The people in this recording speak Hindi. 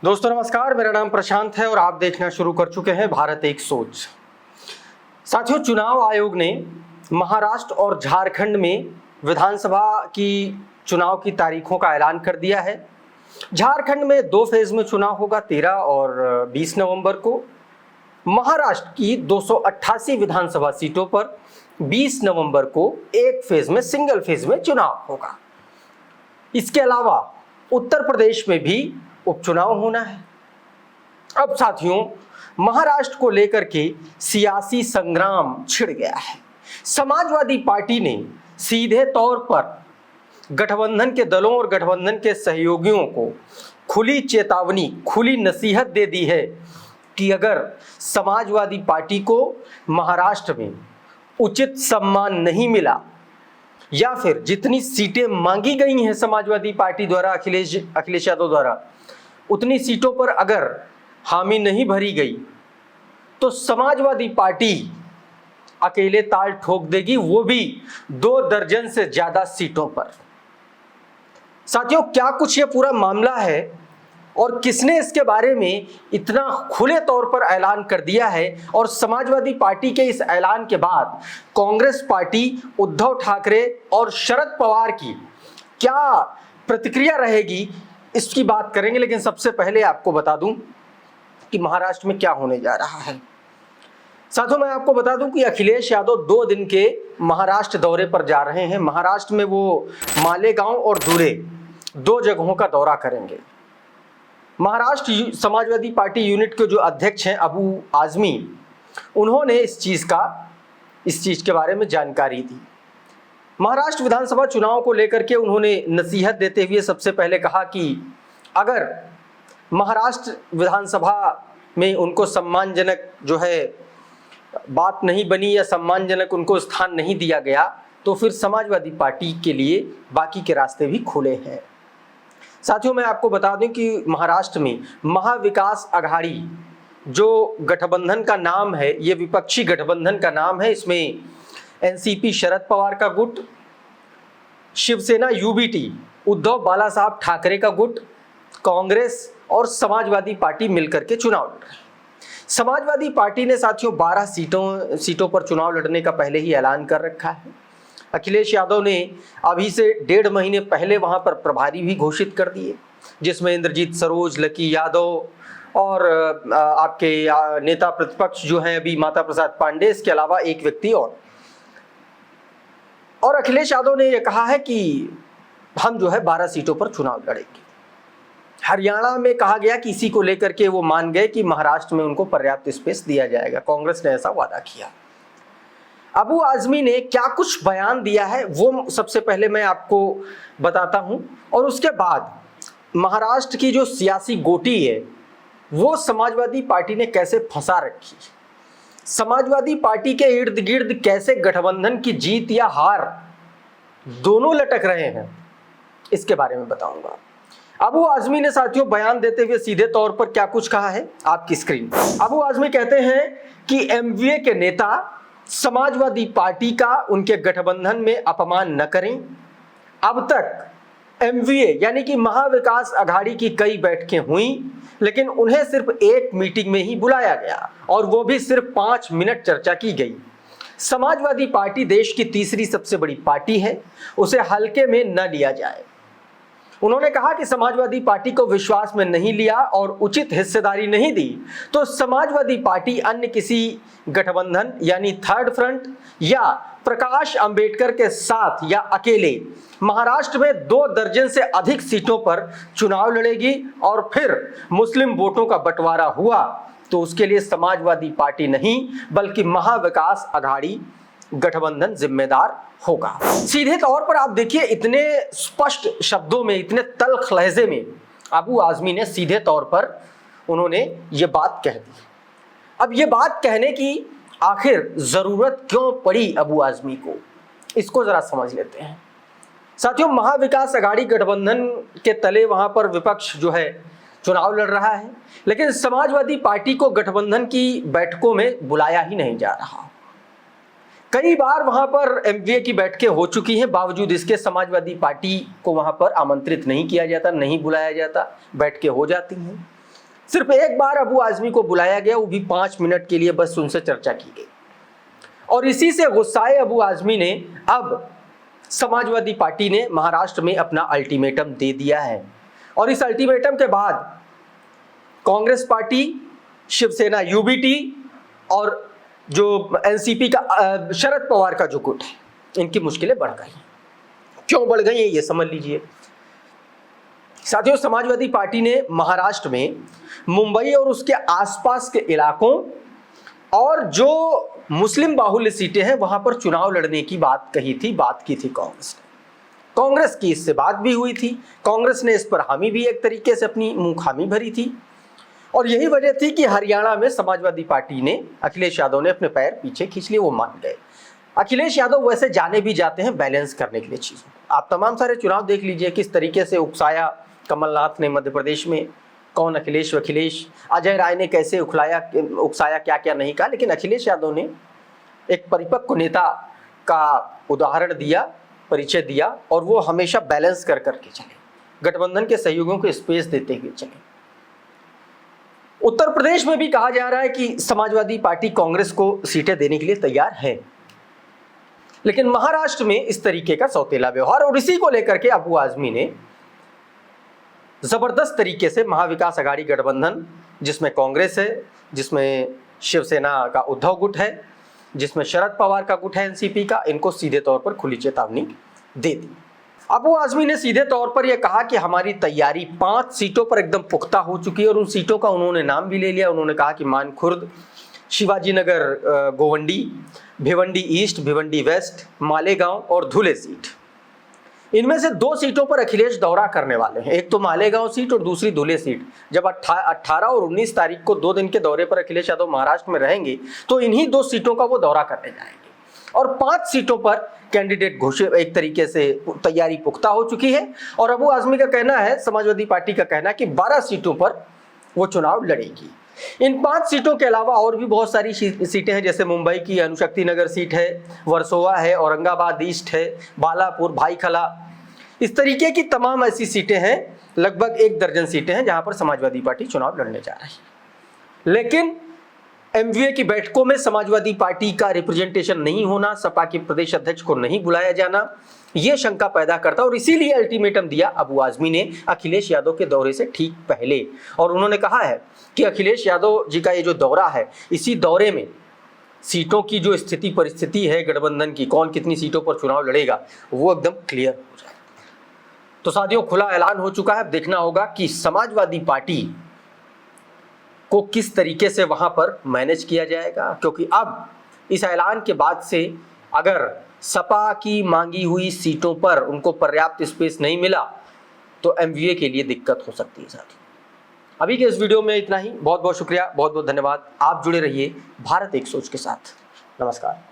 दोस्तों नमस्कार, मेरा नाम प्रशांत है और आप देखना शुरू कर चुके हैं भारत एक सोच। साथियों, चुनाव आयोग ने महाराष्ट्र और झारखंड में विधानसभा की चुनाव की तारीखों का ऐलान कर दिया है। झारखंड में 2 फेज में चुनाव होगा, 13 और 20 नवंबर को। महाराष्ट्र की 288 विधानसभा सीटों पर 20 नवंबर को एक फेज में, सिंगल फेज में चुनाव होगा। इसके अलावा उत्तर प्रदेश में भी उपचुनाव होना है। अब साथियों, महाराष्ट्र को लेकर के सियासी संग्राम छिड़ गया है। समाजवादी पार्टी ने सीधे तौर पर गठबंधन के दलों और गठबंधन के सहयोगियों को खुली चेतावनी, खुली नसीहत दे दी है कि अगर समाजवादी पार्टी को महाराष्ट्र में उचित सम्मान नहीं मिला या फिर जितनी सीटें मांगी गई हैं समाजवादी पार्टी द्वारा, अखिलेश यादव द्वारा, उतनी सीटों पर अगर हामी नहीं भरी गई तो समाजवादी पार्टी अकेले ताल ठोक देगी, वो भी 2 दर्जन से ज्यादा सीटों पर। साथियों, क्या कुछ ये पूरा मामला है और किसने इसके बारे में इतना खुले तौर पर ऐलान कर दिया है, और समाजवादी पार्टी के इस ऐलान के बाद कांग्रेस पार्टी, उद्धव ठाकरे और शरद पवार की क्या प्रतिक्रिया रहेगी, इसकी बात करेंगे। लेकिन सबसे पहले आपको बता दूं कि महाराष्ट्र में क्या होने जा रहा है। साथियों, मैं आपको बता दूं कि अखिलेश यादव 2 दिन के महाराष्ट्र दौरे पर जा रहे हैं। महाराष्ट्र में वो मालेगांव और धुले 2 जगहों का दौरा करेंगे। महाराष्ट्र समाजवादी पार्टी यूनिट के जो अध्यक्ष हैं अबू आजमी, उन्होंने इस चीज के बारे में जानकारी दी। महाराष्ट्र विधानसभा चुनाव को लेकर के उन्होंने नसीहत देते हुए सबसे पहले कहा कि अगर महाराष्ट्र विधानसभा में उनको सम्मानजनक जो है बात नहीं बनी या सम्मानजनक उनको स्थान नहीं दिया गया, तो फिर समाजवादी पार्टी के लिए बाकी के रास्ते भी खुले हैं। साथियों, मैं आपको बता दूं कि महाराष्ट्र में महाविकास आघाड़ी जो गठबंधन का नाम है, ये विपक्षी गठबंधन का नाम है। इसमें एनसीपी शरद पवार का गुट, शिवसेना यूबीटी उद्धव बाला साहब ठाकरे का गुट, कांग्रेस और समाजवादी पार्टी मिलकर के चुनाव लड़ रहे हैं। समाजवादी पार्टी ने साथियों 12 सीटों पर चुनाव लड़ने का पहले ही ऐलान कर रखा है। अखिलेश यादव ने अभी से 1.5 महीने पहले वहां पर प्रभारी भी घोषित कर दिए, जिसमें इंद्रजीत सरोज, लकी यादव और आपके नेता प्रतिपक्ष जो हैं अभी माता प्रसाद पांडे, इसके अलावा एक व्यक्ति और अखिलेश यादव ने यह कहा है कि हम जो है 12 सीटों पर चुनाव लड़ेंगे। हरियाणा में कहा गया कि इसी को लेकर के वो मान गए कि महाराष्ट्र में उनको पर्याप्त स्पेस दिया जाएगा। कांग्रेस ने ऐसा वादा किया। अबू आजमी ने क्या कुछ बयान दिया है वो सबसे पहले मैं आपको बताता हूं, और उसके बाद महाराष्ट्र की जो सियासी गोटी है वो समाजवादी पार्टी ने कैसे फंसा रखी, समाजवादी पार्टी के इर्द गिर्द कैसे गठबंधन की जीत या हार दोनों लटक रहे हैं, इसके बारे में बताऊंगा। अबू आजमी ने साथियों बयान देते हुए सीधे तौर पर क्या कुछ कहा है आपकी स्क्रीन पर। अबू आजमी कहते हैं कि एमवीए के नेता समाजवादी पार्टी का उनके गठबंधन में अपमान न करें। अब तक एमवीए यानी कि महाविकास आघाड़ी की कई बैठकें हुई, लेकिन उन्हें सिर्फ एक मीटिंग में ही बुलाया गया और वो भी सिर्फ 5 मिनट चर्चा की गई। समाजवादी पार्टी देश की तीसरी सबसे बड़ी पार्टी है, उसे हल्के में न लिया जाए। उन्होंने कहा कि समाजवादी पार्टी को विश्वास में नहीं लिया और उचित हिस्सेदारी नहीं दी तो समाजवादी पार्टी अन्य किसी गठबंधन यानी थर्ड फ्रंट या प्रकाश अंबेडकर के साथ या अकेले महाराष्ट्र में 2 दर्जन से अधिक सीटों पर चुनाव लड़ेगी, और फिर मुस्लिम वोटों का बंटवारा हुआ तो उसके लिए समाजवादी पार्टी नहीं बल्कि महाविकास आघाड़ी गठबंधन जिम्मेदार होगा। सीधे तौर पर आप देखिए, इतने स्पष्ट शब्दों में, इतने तल्ख लहजे में अबू आजमी ने सीधे तौर पर उन्होंने ये बात कह दी। अब ये बात कहने की आखिर जरूरत क्यों पड़ी अबू आजमी को, इसको जरा समझ लेते हैं। साथियों, महाविकास आघाड़ी गठबंधन के तले वहां पर विपक्ष जो है चुनाव लड़ रहा है, लेकिन समाजवादी पार्टी को गठबंधन की बैठकों में बुलाया ही नहीं जा रहा। कई बार वहां पर एमवीए की बैठकें हो चुकी हैं, बावजूद इसके समाजवादी पार्टी को वहां पर आमंत्रित नहीं किया जाता, नहीं बुलाया जाता, बैठकें हो जाती हैं। सिर्फ एक बार अबू आजमी को बुलाया गया, वो भी 5 मिनट के लिए, बस उनसे चर्चा की गई। और इसी से गुस्साए अबू आजमी ने अब समाजवादी पार्टी ने महाराष्ट्र में अपना अल्टीमेटम दे दिया है। और इस अल्टीमेटम के बाद कांग्रेस पार्टी, शिवसेना यूबीटी और जो एनसीपी का शरद पवार का जो गुट है, इनकी मुश्किलें बढ़ गई। क्यों बढ़ गई है ये समझ लीजिए। साथियों, समाजवादी पार्टी ने महाराष्ट्र में मुंबई और उसके आसपास के इलाकों और जो मुस्लिम बाहुल्य सीटें हैं वहां पर चुनाव लड़ने की बात की थी कांग्रेस ने। कांग्रेस की इससे बात भी हुई थी, कांग्रेस ने इस पर हामी भी एक तरीके से अपनी मुंह खामी भरी थी। और यही वजह थी कि हरियाणा में समाजवादी पार्टी ने, अखिलेश यादव ने अपने पैर पीछे खींच लिए, वो मान गए। अखिलेश यादव वैसे जाने भी जाते हैं बैलेंस करने के लिए चीजों। आप तमाम सारे चुनाव देख लीजिए, किस तरीके से उकसाया कमलनाथ ने मध्य प्रदेश में, कौन अखिलेश, अजय राय ने कैसे उकसाया, क्या क्या नहीं कहा, लेकिन अखिलेश यादव ने एक परिपक्व नेता का उदाहरण दिया, परिचय दिया, और वो हमेशा बैलेंस कर करके चले, गठबंधन के सहयोगियों को स्पेस देते हुए चले। उत्तर प्रदेश में भी कहा जा रहा है कि समाजवादी पार्टी कांग्रेस को सीटें देने के लिए तैयार है, लेकिन महाराष्ट्र में इस तरीके का सौतेला व्यवहार, और इसी को लेकर के अबू आजमी ने जबरदस्त तरीके से महाविकास आघाड़ी गठबंधन, जिसमें कांग्रेस है, जिसमें शिवसेना का उद्धव गुट है, जिसमें शरद पवार का गुट है एनसीपी का, इनको सीधे तौर पर खुली चेतावनी दे दी। अबू आजमी ने सीधे तौर पर यह कहा कि हमारी तैयारी 5 सीटों पर एकदम पुख्ता हो चुकी है, और उन सीटों का उन्होंने नाम भी ले लिया। उन्होंने कहा कि मानखुर्द, शिवाजी नगर, गोवंडी, भिवंडी ईस्ट, भिवंडी वेस्ट, मालेगांव और धुले सीट। इनमें से 2 सीटों पर अखिलेश दौरा करने वाले हैं, एक तो मालेगांव सीट और दूसरी धुले सीट। जब 18 और 19 तारीख को 2 दिन के दौरे पर अखिलेश यादव महाराष्ट्र में रहेंगे, तो इन्हीं 2 सीटों का वो दौरा करने जाएंगे। और 5 सीटों पर कैंडिडेट घोषित, एक तरीके से तैयारी पुख्ता हो चुकी है। और अबू आजमी का कहना है, समाजवादी पार्टी का कहना है कि 12 सीटों पर वो चुनाव लड़ेगी। इन 5 सीटों के अलावा और भी बहुत सारी सीटें हैं, जैसे मुंबई की अणुशक्ति नगर सीट है, वर्सोवा है, औरंगाबाद ईस्ट है, बालापुर, भाईखला, इस तरीके की तमाम ऐसी सीटें हैं, लगभग 1 दर्जन सीटें हैं जहां पर समाजवादी पार्टी चुनाव लड़ने जा रही है। लेकिन एमवीए की बैठकों में समाजवादी पार्टी का रिप्रेजेंटेशन नहीं होना, सपा के प्रदेश अध्यक्ष को नहीं बुलाया जाना, यह शंका पैदा करता, और इसीलिए अल्टीमेटम दिया अबू आजमी ने अखिलेश यादव के दौरे से ठीक पहले। और उन्होंने कहा है कि अखिलेश यादव जी का ये जो दौरा है, इसी दौरे में सीटों की जो स्थिति परिस्थिति है गठबंधन की, कौन कितनी सीटों पर चुनाव लड़ेगा, वो एकदम क्लियर हो जाए। तो साथियों, खुला ऐलान हो चुका है। देखना होगा कि समाजवादी पार्टी को किस तरीके से वहां पर मैनेज किया जाएगा, क्योंकि अब इस ऐलान के बाद से अगर सपा की मांगी हुई सीटों पर उनको पर्याप्त स्पेस नहीं मिला, तो एमवीए के लिए दिक्कत हो सकती है। साथियों, अभी के इस वीडियो में इतना ही। बहुत बहुत शुक्रिया, बहुत बहुत धन्यवाद। आप जुड़े रहिए भारत एक सोच के साथ। नमस्कार।